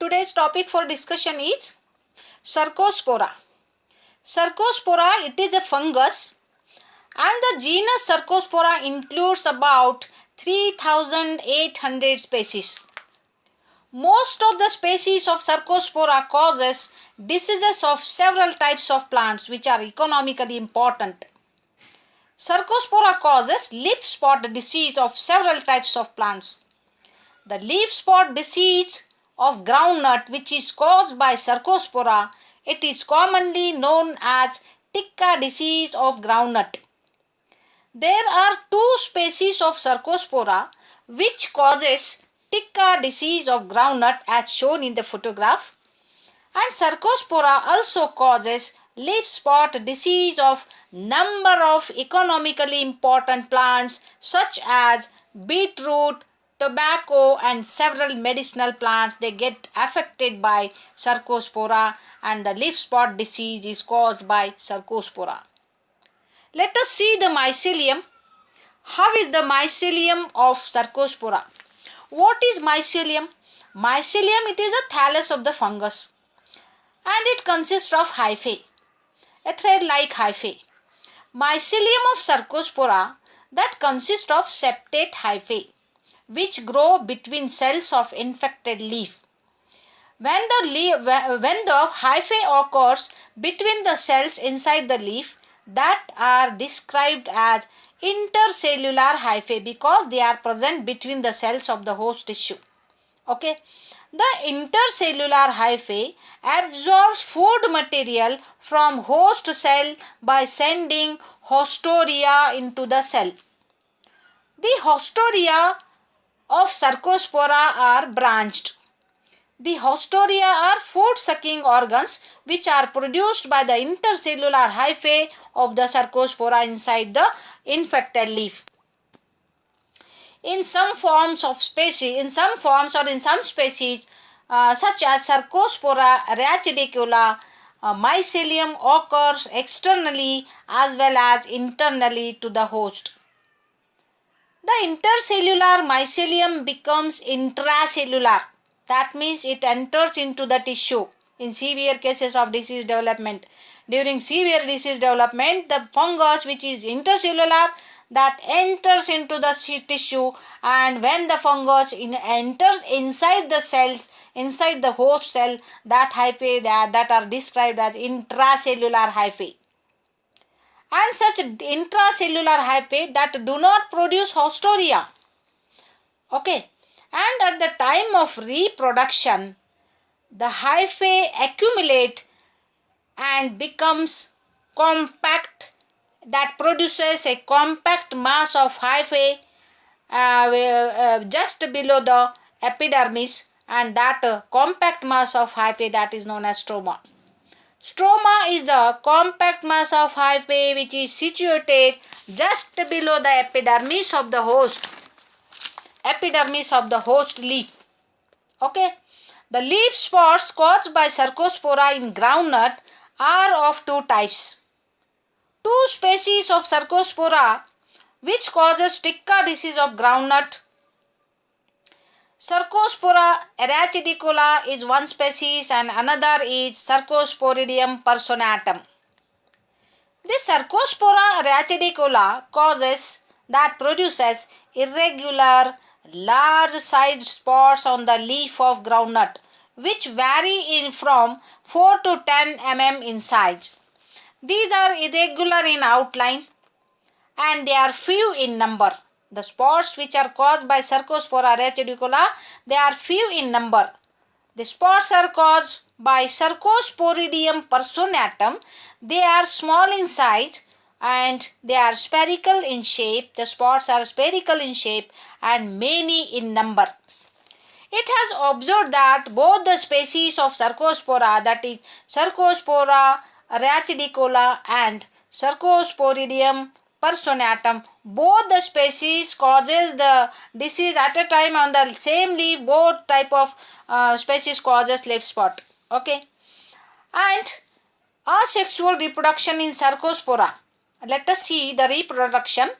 Today's topic for discussion is Cercospora. Cercospora, it is a fungus and the genus Cercospora includes about 3,800 species. Most of the species of Cercospora causes diseases of several types of plants which are economically important. Cercospora causes leaf spot disease of several types of plants. The leaf spot disease of groundnut, which is caused by Cercospora, it is commonly known as Ticca disease of groundnut. There are two species of Cercospora which causes Ticca disease of groundnut as shown in the photograph, and Cercospora also causes leaf spot disease of number of economically important plants such as beetroot, tobacco and several medicinal plants. They get affected by Cercospora and the leaf spot disease is caused by Cercospora. Let us see the mycelium. How is the mycelium of Cercospora? What is mycelium? Mycelium, it is a thallus of the fungus and it consists of hyphae, a thread-like hyphae. Mycelium of Cercospora that consists of septate hyphae which grow between cells of infected leaf. When the hyphae occurs between the cells inside the leaf, that are described as intercellular hyphae because they are present between the cells of the host tissue. Okay. The intercellular hyphae absorbs food material from host cell by sending hostoria into the cell. The hostoria of Cercospora are branched. The hostoria are food-sucking organs which are produced by the intercellular hyphae of the Cercospora inside the infected leaf. In some forms or in some species such as Cercospora rachidicola, mycelium occurs externally as well as internally to the host. The intercellular mycelium becomes intracellular. That means it enters into the tissue in severe cases of disease development. During severe disease development, the fungus which is intercellular that enters into the tissue, and when the fungus enters inside the cells, inside the host cell, that hyphae that are described as intracellular hyphae. And such intracellular hyphae that do not produce hostoria. Okay. And at the time of reproduction, the hyphae accumulate and becomes compact, that produces a compact mass of hyphae just below the epidermis, and that compact mass of hyphae that is known as stroma. Stroma is a compact mass of hyphae which is situated just below the epidermis of the host leaf. Okay. The leaf spots caused by Cercospora in groundnut are of two types. Two species of Cercospora which causes Ticca disease of groundnut. Cercospora rachidicola is one species and another is Cercosporidium personatum. This Cercospora rachidicola produces irregular, large-sized spots on the leaf of groundnut, which vary from 4 to 10 mm in size. These are irregular in outline and they are few in number. The spots which are caused by Cercospora rachidicola, they are few in number. The spots are caused by Cercosporidium personatum. They are small in size and they are spherical in shape. The spots are spherical in shape and many in number. It has observed that both the species of Cercospora, that is Cercospora rachidicola and Cercosporidium personatum, both the species causes the disease at a time on the same leaf. Both type of species causes leaf spot. Okay. And asexual reproduction in Cercospora. Let us see the reproduction.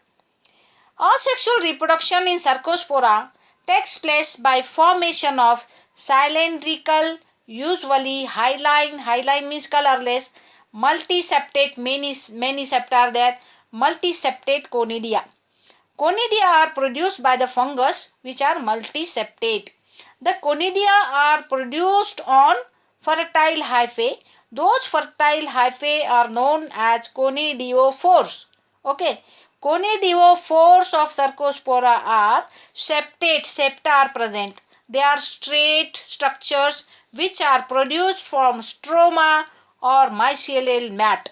Asexual reproduction in Cercospora takes place by formation of cylindrical, usually hyaline means colorless, multiseptate, many septa are there, multiseptate conidia. Conidia are produced by the fungus which are multiseptate. The conidia are produced on fertile hyphae. Those fertile hyphae are known as conidiophores. Okay. Conidiophores of Cercospora are septate, septa are present. They are straight structures which are produced from stroma or mycelial mat.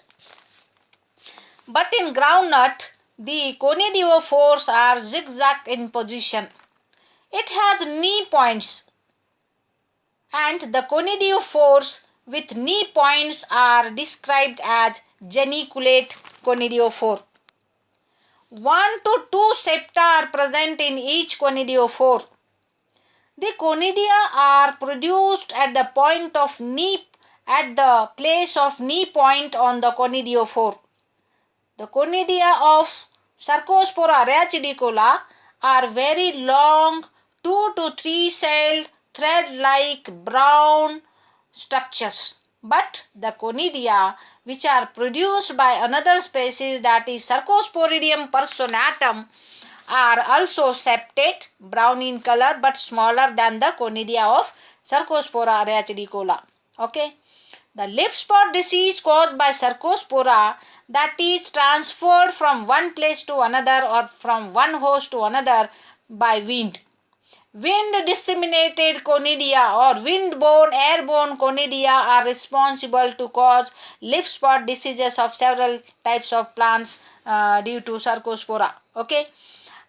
But in groundnut, the conidiophores are zigzag in position. It has knee points, and the conidiophores with knee points are described as geniculate conidiophore. 1 to 2 septa are present in each conidiophore. The conidia are produced at the point of knee, at the place of knee point on the conidiophore. The conidia of Cercospora rachidicola are very long 2 to 3 celled thread-like brown structures. But the conidia which are produced by another species, that is Cercosporidium personatum, are also septate, brown in color but smaller than the conidia of Cercospora rachidicola. Okay. The leaf spot disease caused by Cercospora, that is transferred from one place to another or from one host to another by wind. Wind disseminated conidia or wind-borne, airborne conidia are responsible to cause leaf spot diseases of several types of plants due to Cercospora. Okay.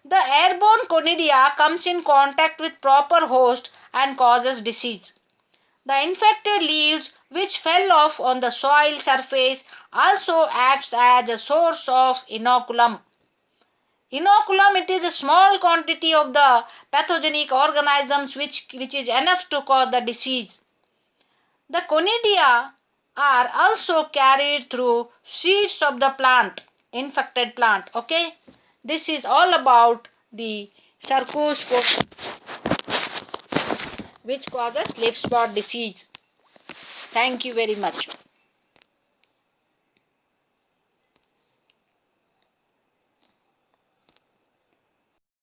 The airborne conidia comes in contact with proper host and causes disease. The infected leaves which fell off on the soil surface also acts as a source of inoculum. Inoculum, it is a small quantity of the pathogenic organisms which is enough to cause the disease. The conidia are also carried through seeds of the plant, infected plant. Okay, this is all about the Cercospora which causes leaf spot disease. Thank you very much.